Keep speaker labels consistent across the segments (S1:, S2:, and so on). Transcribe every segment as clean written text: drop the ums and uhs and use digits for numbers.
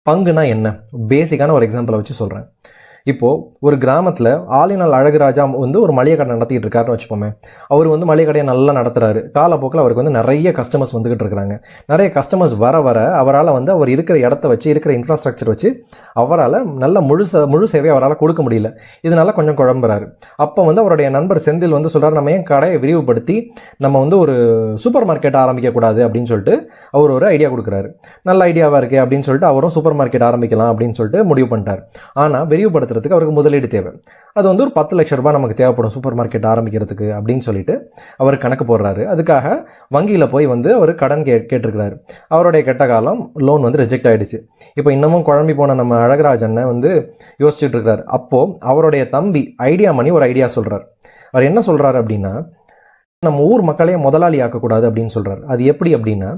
S1: பங்குனா என்ன? பேசிக்கான ஒரு எக்ஸாம்பிளை வச்சு சொல்கிறேன். இப்போது ஒரு கிராமத்தில் ஆலினால் அழகுராஜா வந்து ஒரு மளிகை கடை நடத்திட்டு இருக்காருன்னு வச்சுப்போமே. அவர் வந்து மளிகை கடையை நல்லா நடத்துகிறாரு. காலப்போக்கில் அவருக்கு வந்து நிறைய கஸ்டமர்ஸ் வந்துக்கிட்டு இருக்கிறாங்க. நிறைய கஸ்டமர்ஸ் வர வர அவரால் வந்து அவர் இருக்கிற இடத்த வச்சு, இருக்கிற இன்ஃப்ராஸ்ட்ரக்சர் வச்சு அவரால் நல்ல முழு சேவை அவரால் கொடுக்க முடியல. இதனால கொஞ்சம் குழம்புறாரு. அப்போ வந்து அவருடைய நண்பர் செந்தில் வந்து சொல்கிறார், நம்ம ஏன் கடையை விரிவுபடுத்தி நம்ம வந்து ஒரு சூப்பர் மார்க்கெட் ஆரம்பிக்கக்கூடாது அப்படின்னு சொல்லிட்டு அவர் ஒரு ஐடியா கொடுக்குறாரு. நல்ல ஐடியாவாக இருக்கே அப்படின்னு சொல்லிட்டு அவரும் சூப்பர் மார்க்கெட் ஆரம்பிக்கலாம் அப்படின்னு சொல்லிட்டு முடிவு பண்ணிட்டார். ஆனால் விரிவுபடுத்த அவருக்கு முதலீடு தேவை. அது வந்து ஒரு 10 லட்சம் ரூபாய் நமக்கு தேவைப்படும் சூப்பர் மார்க்கெட் ஆரம்பிக்கிறதுக்கு அப்படின்னு சொல்லிட்டு அவர் கணக்கு போடுறாரு. அதுக்காக வங்கியில் போய் வந்து அவர் கடன் கேட்டிருக்கிறாரு. அவருடைய கெட்ட காலம் லோன் வந்து ரிஜெக்ட் ஆகிடுச்சு. இப்போ இன்னமும் குழம்பி போன நம்ம அழகராஜனை வந்து யோசிச்சுட்டு இருக்கிறார். அப்போது அவருடைய தம்பி ஐடியா மணி ஒரு ஐடியா சொல்கிறார். அவர் என்ன சொல்கிறார் அப்படின்னா, நம்ம ஊர் மக்களையே முதலாளி ஆக்கக்கூடாது அப்படின்னு சொல்கிறார். அது எப்படி அப்படின்னா,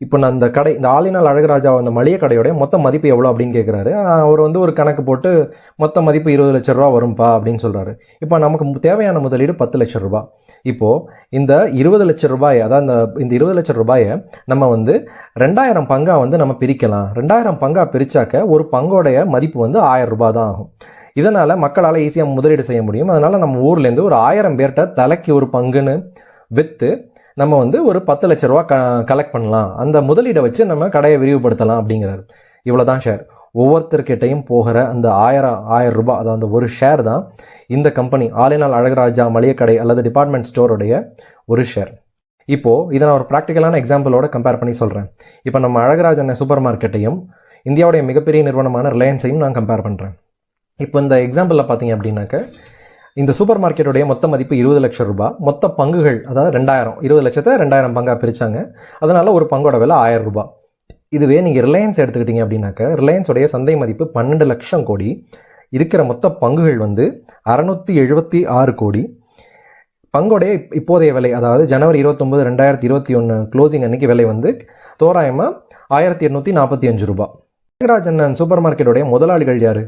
S1: இப்போ நான் இந்த ஆலினால் அழகராஜா அந்த மளிகை கடையோடைய மொத்த மதிப்பு எவ்வளோ அப்படின்னு கேட்குறாரு. அவர் வந்து ஒரு கணக்கு போட்டு மொத்த மதிப்பு 20 லட்சம் ரூபா வரும்பா அப்படின்னு சொல்கிறாரு. இப்போ நமக்கு தேவையான முதலீடு 10 லட்சம் ரூபாய். இப்போது இந்த 20 லட்சம் ரூபாயை, அதாவது இந்த 20 லட்சம் ரூபாயை நம்ம வந்து 2000 பங்காக வந்து நம்ம பிரிக்கலாம். 2000 பங்காக பிரித்தாக்க ஒரு பங்கோடைய மதிப்பு வந்து 1000 ரூபாய் தான் ஆகும். இதனால் மக்களால் ஈஸியாக முதலீடு செய்ய முடியும். அதனால் நம்ம ஊர்லேருந்து ஒரு 1000 பேர்கிட்ட தலைக்கு ஒரு பங்குன்னு விற்று நம்ம வந்து ஒரு 10 லட்ச ரூபா கலெக்ட் பண்ணலாம். அந்த முதலீடை வச்சு நம்ம கடையை விரிவுபடுத்தலாம் அப்படிங்கிறாரு. இவ்வளோதான் ஷேர். ஒவ்வொருத்தர்கிட்டையும் போகிற அந்த 1000 ரூபாய், அதாவது அந்த ஒரு ஷேர் தான் இந்த கம்பெனி ஆலினால் அழகராஜா மளிகை கடை அல்லது டிபார்ட்மெண்ட் ஸ்டோருடைய ஒரு ஷேர். இப்போது இதை நான் ஒரு ப்ராக்டிக்கலான எக்ஸாம்பிளோட கம்பேர் பண்ணி சொல்கிறேன். இப்போ நம்ம அழகராஜன் சூப்பர் மார்க்கெட்டையும் இந்தியாவுடைய மிகப்பெரிய நிறுவனமான ரிலையன்ஸையும் நான் கம்பேர் பண்ணுறேன். இப்போ இந்த எக்ஸாம்பிளில் பார்த்தீங்க அப்படின்னாக்க, இந்த சூப்பர் மார்க்கெட்டுடைய மொத்த மதிப்பு 20 லட்சம் ரூபாய். மொத்த பங்குகள் அதாவது 2000 லட்சத்தை 2000 பங்காக பிரித்தாங்க. அதனால் ஒரு பங்கோட விலை 1000 ரூபாய். இதுவே நீங்கள் ரிலையன்ஸ் எடுத்துக்கிட்டீங்க அப்படின்னாக்க, ரிலையன்ஸோடைய சந்தை மதிப்பு 12 லட்சம் கோடி. இருக்கிற மொத்த பங்குகள் வந்து 676 கோடி. பங்கோடைய இப்போதைய விலை, அதாவது ஜனவரி 29, 2021 க்ளோசிங் அன்னைக்கு விலை வந்து தோராயமாக 1845 ரூபாய். அழகராஜன் சூப்பர் மார்க்கெட்டுடைய முதலாளிகள் யார்?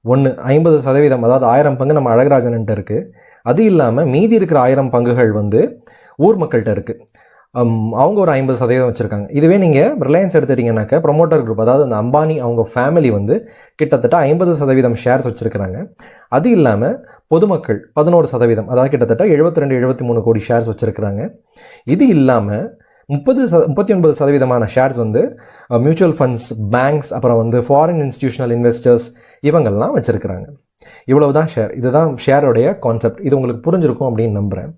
S1: 50%, அதாவது 1000 பங்கு நம்ம அழகராஜன்கிட்ட இருக்குது. அது இல்லாமல் மீதி இருக்கிற 1000 பங்குகள் வந்து ஊர் மக்கள்கிட்ட இருக்குது. அவங்க ஒரு 50% வச்சுருக்காங்க. இதுவே நீங்கள் ரிலையன்ஸ் எடுத்துட்டிங்கன்னாக்க ப்ரொமோட்டர் குரூப், அதாவது அந்த அம்பானி அவங்க ஃபேமிலி வந்து கிட்டத்தட்ட 50% ஷேர்ஸ் வச்சுருக்கிறாங்க. அது இல்லாமல் பொதுமக்கள் 11%, அதாவது கிட்டத்தட்ட 72-73 கோடி ஷேர்ஸ் வச்சுருக்கிறாங்க. இது இல்லாமல் 39% ஷேர்ஸ் வந்து மியூச்சுவல் ஃபண்ட்ஸ், பேங்க்ஸ், அப்புறம் வந்து ஃபாரின் இன்ஸ்டிடியூஷனல் இன்வெஸ்டர்ஸ் இவங்கள்லாம் வச்சுருக்கிறாங்க. இவ்வளவு தான் ஷேர். இதுதான் ஷேரோடைய கான்செப்ட். இது உங்களுக்கு புரிஞ்சிருக்கும் அப்படின்னு நம்புகிறேன்.